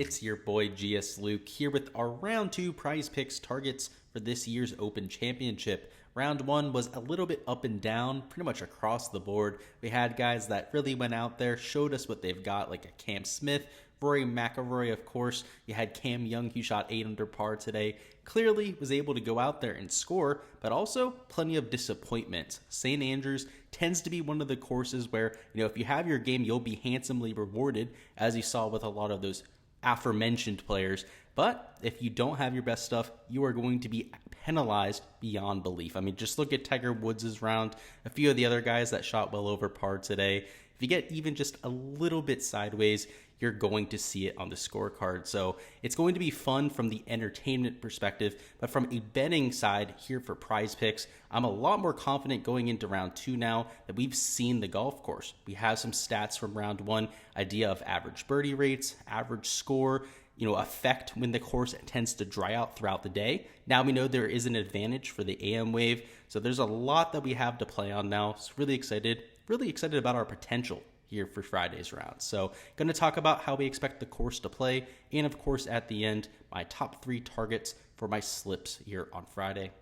It's your boy Gsluke here with our round 2 prize picks targets for this year's Open Championship. Round 1 was a little bit up and down, pretty much across the board. We had guys that really went out there, showed us what they've got, like a Cam Smith, Rory McIlroy, of course. You had Cam Young, who shot 8 under par today. Clearly was able to go out there and score, but also plenty of disappointment. St. Andrews tends to be one of the courses where, if you have your game, you'll be handsomely rewarded, as you saw with a lot of those aforementioned players. But if you don't have your best stuff, you are going to be penalized beyond belief. I mean, just look at Tiger Woods' round, a few of the other guys that shot well over par today. If you get even just a little bit sideways, you're going to see it on the scorecard. So it's going to be fun from the entertainment perspective, but from a betting side here for prize picks, I'm a lot more confident going into round 2 now that we've seen the golf course. We have some stats from round 1, idea of average birdie rates, average score, effect when the course tends to dry out throughout the day. Now we know there is an advantage for the AM wave. So there's a lot that we have to play on now. So really excited about our potential here for Friday's round. So going to talk about how we expect the course to play, and of course at the end, my top 3 targets for my slips here on Friday.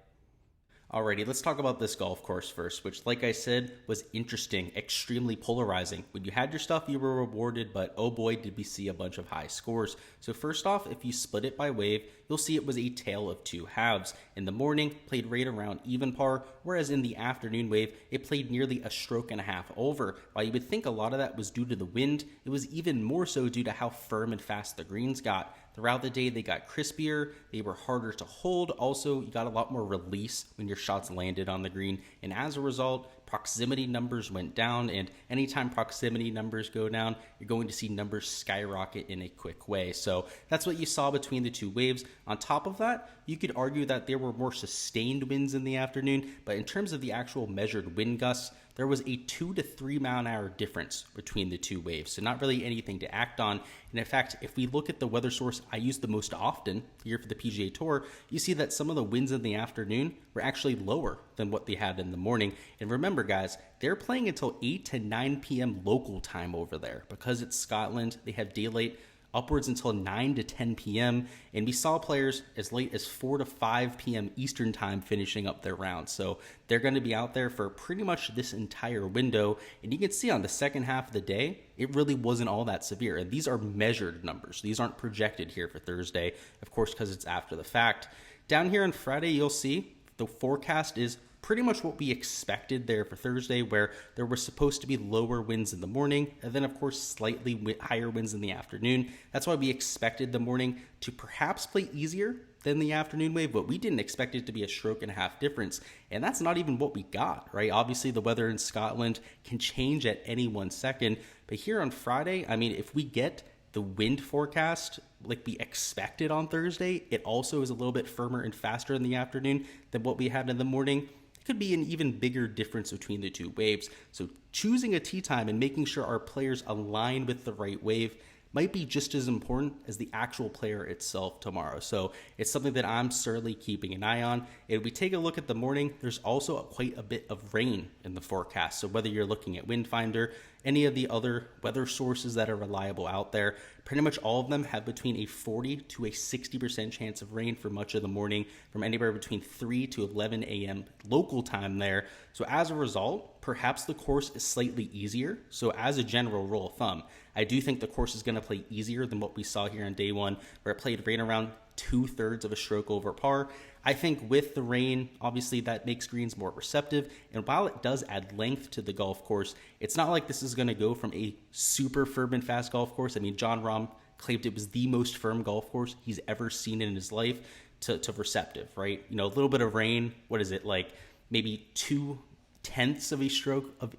Alrighty, let's talk about this golf course first, which, like I said, was interesting, extremely polarizing. When you had your stuff, you were rewarded, but oh boy, did we see a bunch of high scores. So first off, if you split it by wave, you'll see it was a tale of 2 halves. In the morning, played right around even par, whereas in the afternoon wave, it played nearly a stroke and a half over. While you would think a lot of that was due to the wind, it was even more so due to how firm and fast the greens got. Throughout the day, they got crispier, they were harder to hold. Also, you got a lot more release when your shots landed on the green. And as a result, proximity numbers went down. And anytime proximity numbers go down, you're going to see numbers skyrocket in a quick way. So that's what you saw between the 2 waves. On top of that, you could argue that there were more sustained winds in the afternoon. But in terms of the actual measured wind gusts, there was a 2 to 3 mile an hour difference between the 2 waves. So not really anything to act on. And in fact, if we look at the weather source I use the most often here for the PGA Tour, you see that some of the winds in the afternoon were actually lower than what they had in the morning. And remember, guys, they're playing until 8 to 9 p.m. local time over there. Because it's Scotland, they have daylight upwards until 9 to 10 p.m. And we saw players as late as 4 to 5 p.m. Eastern time finishing up their rounds. So they're going to be out there for pretty much this entire window. And you can see on the second half of the day, it really wasn't all that severe. And these are measured numbers. These aren't projected here for Thursday, of course, because it's after the fact. Down here on Friday, you'll see the forecast is pretty much what we expected there for Thursday, where there were supposed to be lower winds in the morning, and then of course slightly higher winds in the afternoon. That's why we expected the morning to perhaps play easier than the afternoon wave, but we didn't expect it to be a stroke and a half difference. And that's not even what we got, right? Obviously the weather in Scotland can change at any 1 second, but here on Friday, I mean, if we get the wind forecast like we expected on Thursday, it also is a little bit firmer and faster in the afternoon than what we had in the morning. Could be an even bigger difference between the 2 waves. So choosing a tee time and making sure our players align with the right wave might be just as important as the actual player itself tomorrow. So it's something that I'm certainly keeping an eye on. If we take a look at the morning, there's also quite a bit of rain in the forecast. So whether you're looking at Windfinder, any of the other weather sources that are reliable out there, pretty much all of them have between a 40 to a 60% chance of rain for much of the morning, from anywhere between 3 to 11 a.m. local time there. So as a result, perhaps the course is slightly easier. So as a general rule of thumb, I do think the course is going to play easier than what we saw here on day 1, where it played right around 2/3 of a stroke over par. I think with the rain, obviously that makes greens more receptive. And while it does add length to the golf course, it's not like this is going to go from a super firm and fast golf course. I mean, Jon Rahm claimed it was the most firm golf course he's ever seen in his life to receptive, right? A little bit of rain, what is it, like maybe 2/10 of a stroke of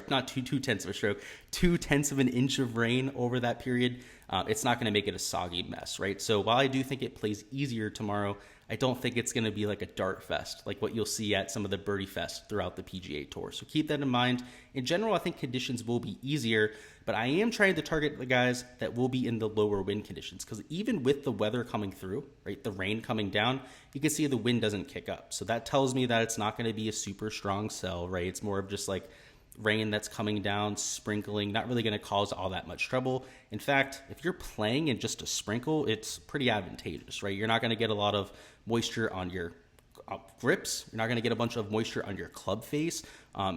not 2/10 of a stroke, 2/10 of an inch of rain over that period. It's not going to make it a soggy mess, right? So while I do think it plays easier tomorrow, I don't think it's going to be like a dart fest, like what you'll see at some of the birdie fests throughout the PGA Tour. So keep that in mind. In general, I think conditions will be easier, but I am trying to target the guys that will be in the lower wind conditions, because even with the weather coming through, right, the rain coming down, you can see the wind doesn't kick up. So that tells me that it's not going to be a super strong sell, right? It's more of just like rain that's coming down, sprinkling, not really going to cause all that much trouble. In fact, if you're playing in just a sprinkle, it's pretty advantageous, right? You're not going to get a lot of moisture on your grips. You're not going to get a bunch of moisture on your club face.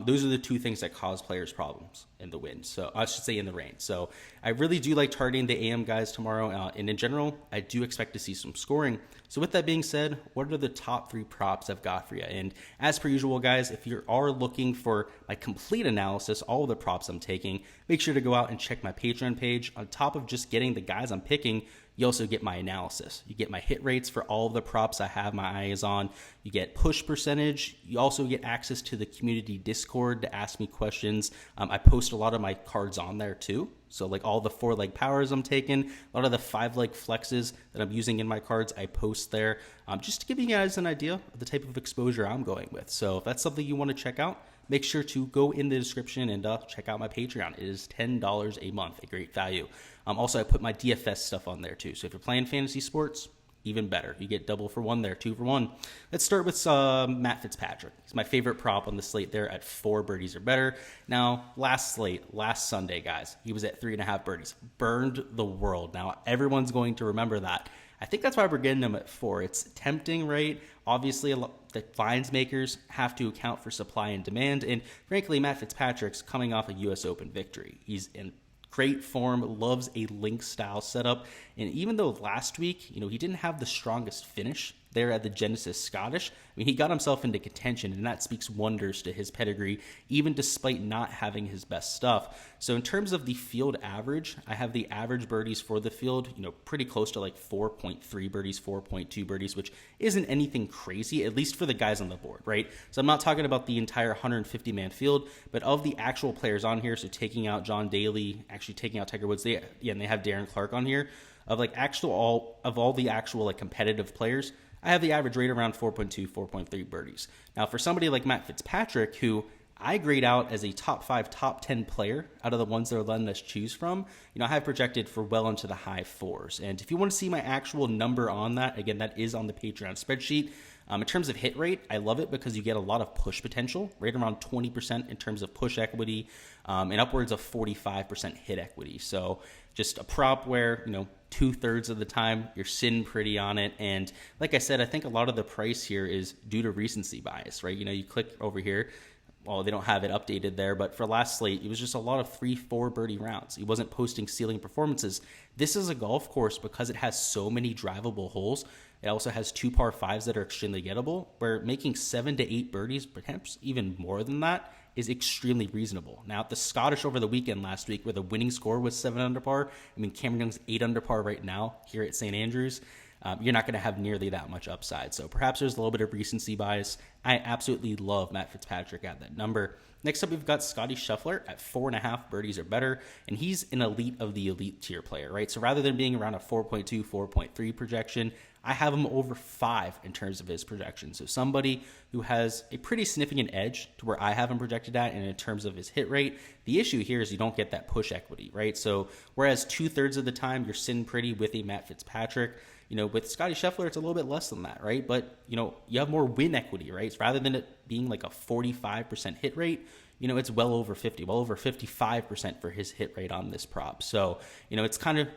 Those are the two things that cause players problems in the wind. So I should say in the rain. So I really do like targeting the AM guys tomorrow. And in general, I do expect to see some scoring. So with that being said, what are the top 3 props I've got for you? And as per usual, guys, if you are looking for my complete analysis, all of the props I'm taking, make sure to go out and check my Patreon page. On top of just getting the guys I'm picking, you also get my analysis. You get my hit rates for all of the props I have my eyes on. You get push percentage. You also get access to the community Discord to ask me questions. I post a lot of my cards on there too. So like all the 4-leg powers I'm taking, a lot of the 5-leg flexes that I'm using in my cards, I post there just to give you guys an idea of the type of exposure I'm going with. So if that's something you want to check out, make sure to go in the description and check out my Patreon. It is $10 a month, a great value. Also, I put my DFS stuff on there too. So if you're playing fantasy sports, even better. You get double for 1 there, 2 for 1. Let's start with Matt Fitzpatrick. He's my favorite prop on the slate there at 4 birdies or better. Now, last Sunday, guys, he was at 3.5 birdies. Burned the world. Now, everyone's going to remember that. I think that's why we're getting him at 4. It's tempting, right? Obviously, the lines makers have to account for supply and demand. And frankly, Matt Fitzpatrick's coming off a U.S. Open victory. He's in great form, loves a link style setup. And even though last week, he didn't have the strongest finish there at the Genesis Scottish, he got himself into contention, and that speaks wonders to his pedigree, even despite not having his best stuff. So in terms of the field average, I have the average birdies for the field, pretty close to like 4.3 birdies, 4.2 birdies, which isn't anything crazy, at least for the guys on the board, right? So I'm not talking about the entire 150-man field, but of the actual players on here, so taking out John Daly, actually taking out Tiger Woods, and they have Darren Clark on here, of all the actual competitive players, I have the average rate around 4.2, 4.3 birdies. Now, for somebody like Matt Fitzpatrick, who I grade out as a top 5, top 10 player out of the ones they're letting us choose from, I have projected for well into the high 4s. And if you want to see my actual number on that, again, that is on the Patreon spreadsheet. In terms of hit rate, I love it because you get a lot of push potential, right around 20% in terms of push equity, and upwards of 45% hit equity. So just a prop where, 2/3 of the time you're sitting pretty on it. And like I said, I think a lot of the price here is due to recency bias, right? You click over here. Well, they don't have it updated there, but for last slate, it was just a lot of 3-4 birdie rounds. He wasn't posting ceiling performances. This is a golf course because it has so many drivable holes. It also has 2 par 5s that are extremely gettable, where making 7 to 8 birdies, perhaps even more than that, is extremely reasonable. Now, at the Scottish over the weekend last week, where the winning score was 7 under par, Cameron Young's 8 under par right now here at St. Andrews, you're not going to have nearly that much upside. So perhaps there's a little bit of recency bias. I absolutely love Matt Fitzpatrick at that number. Next up, we've got Scotty Scheffler at 4.5 birdies or better, and he's an elite of the elite tier player, right? So rather than being around a 4.2, 4.3 projection, I have him over 5 in terms of his projection. So somebody who has a pretty significant edge to where I have him projected at, and in terms of his hit rate, the issue here is you don't get that push equity, right? So whereas 2/3 of the time you're sitting pretty with a Matt Fitzpatrick, with Scotty Scheffler, it's a little bit less than that, right? But, you have more win equity, right? So rather than it being like a 45% hit rate, it's well over 55% for his hit rate on this prop. So, it's kind of,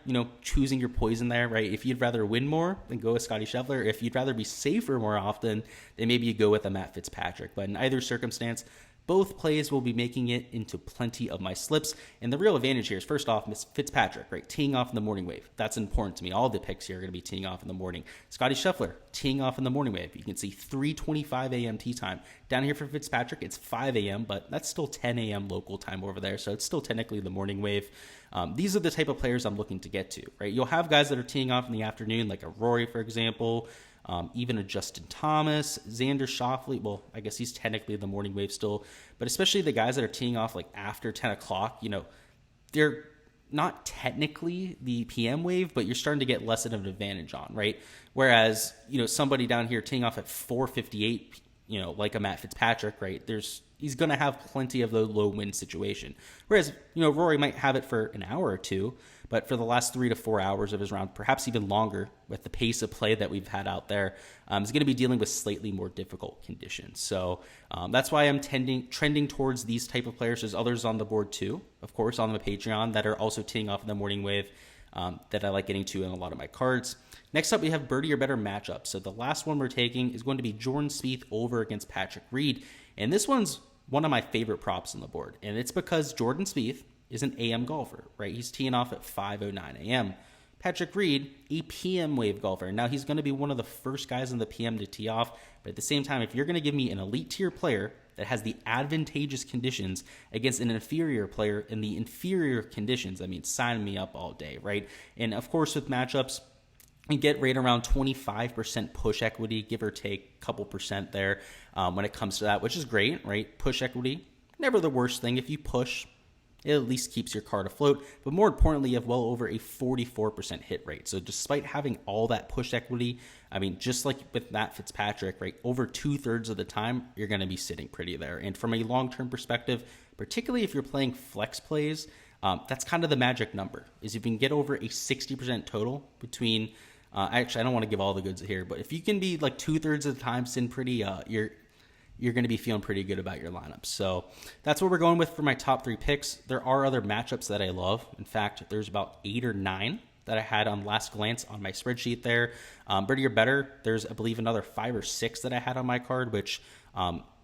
choosing your poison there, right? If you'd rather win more, then go with Scotty Scheffler. If you'd rather be safer more often, then maybe you go with a Matt Fitzpatrick. But in either circumstance, both plays will be making it into plenty of my slips. And the real advantage here is, first off, Miss Fitzpatrick, right? Teeing off in the morning wave. That's important to me. All the picks here are going to be teeing off in the morning. Scotty Scheffler, teeing off in the morning wave. You can see 3:25 a.m. tee time. Down here for Fitzpatrick, it's 5 a.m., but that's still 10 a.m. local time over there. So it's still technically the morning wave. These are the type of players I'm looking to get to, right? You'll have guys that are teeing off in the afternoon, like a Rory, for example. Even a Justin Thomas, Xander Schauffele. Well, I guess he's technically the morning wave still, but especially the guys that are teeing off like after 10 o'clock, they're not technically the PM wave, but you're starting to get less of an advantage on, right? Whereas, somebody down here teeing off at 4:58 like a Matt Fitzpatrick, right? He's going to have plenty of the low win situation. Whereas, Rory might have it for an hour or two, but for the last 3 to 4 hours of his round, perhaps even longer with the pace of play that we've had out there, he's going to be dealing with slightly more difficult conditions. So that's why I'm trending towards these type of players. There's others on the board too, of course, on the Patreon that are also teeing off in the morning wave that I like getting to in a lot of my cards. Next up, we have birdie or better matchups. So the last one we're taking is going to be Jordan Spieth over against Patrick Reed. And this one's one of my favorite props on the board. And it's because Jordan Spieth is an AM golfer, right? He's teeing off at 5:09 a.m. Patrick Reed, a PM wave golfer. Now, he's going to be one of the first guys in the PM to tee off. But at the same time, if you're going to give me an elite tier player that has the advantageous conditions against an inferior player in the inferior conditions, I mean, sign me up all day, right? And of course, with matchups, you get right around 25% push equity, give or take a couple percent there when it comes to that, which is great, right? Push equity, never the worst thing. If you push, it at least keeps your card afloat. But more importantly, you have well over a 44% hit rate. So despite having all that push equity, I mean, just like with Matt Fitzpatrick, right, over 2/3 of the time, you're going to be sitting pretty there. And from a long-term perspective, particularly if you're playing flex plays, that's kind of the magic number, is if you can get over a 60% total between actually, I don't want to give all the goods here, but if you can be like 2/3 of the time sitting pretty, you're going to be feeling pretty good about your lineups. So that's what we're going with for my top 3 picks. There are other matchups that I love. In fact, there's about 8 or 9 that I had on last glance on my spreadsheet there. Birdie or better, there's, I believe, another 5 or 6 that I had on my card, which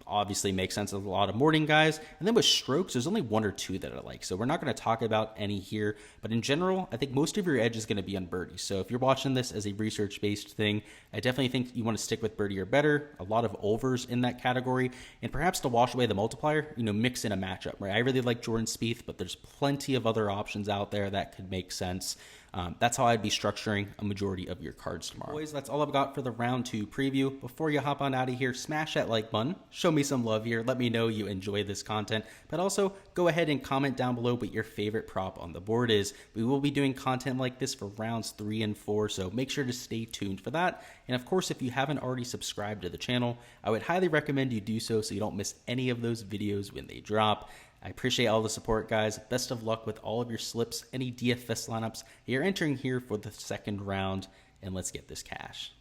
obviously makes sense with a lot of morning guys. And then with strokes, there's only 1 or 2 that I like. So we're not going to talk about any here. But in general, I think most of your edge is going to be on birdie. So if you're watching this as a research-based thing, I definitely think you want to stick with birdie or better. A lot of overs in that category. And perhaps to wash away the multiplier, mix in a matchup, right? I really like Jordan Spieth, but there's plenty of other options out there that could make sense. That's how I'd be structuring a majority of your cards tomorrow. Boys, that's all I've got for the round 2 preview. Before you hop on out of here, smash that like button. Show me some love here. Let me know you enjoy this content. But also, go ahead and comment down below what your favorite prop on the board is. We will be doing content like this for rounds 3 and 4, so make sure to stay tuned for that. And of course, if you haven't already subscribed to the channel, I would highly recommend you do so you don't miss any of those videos when they drop. I appreciate all the support, guys. Best of luck with all of your slips, any DFS lineups you're entering here for the second round, and let's get this cash.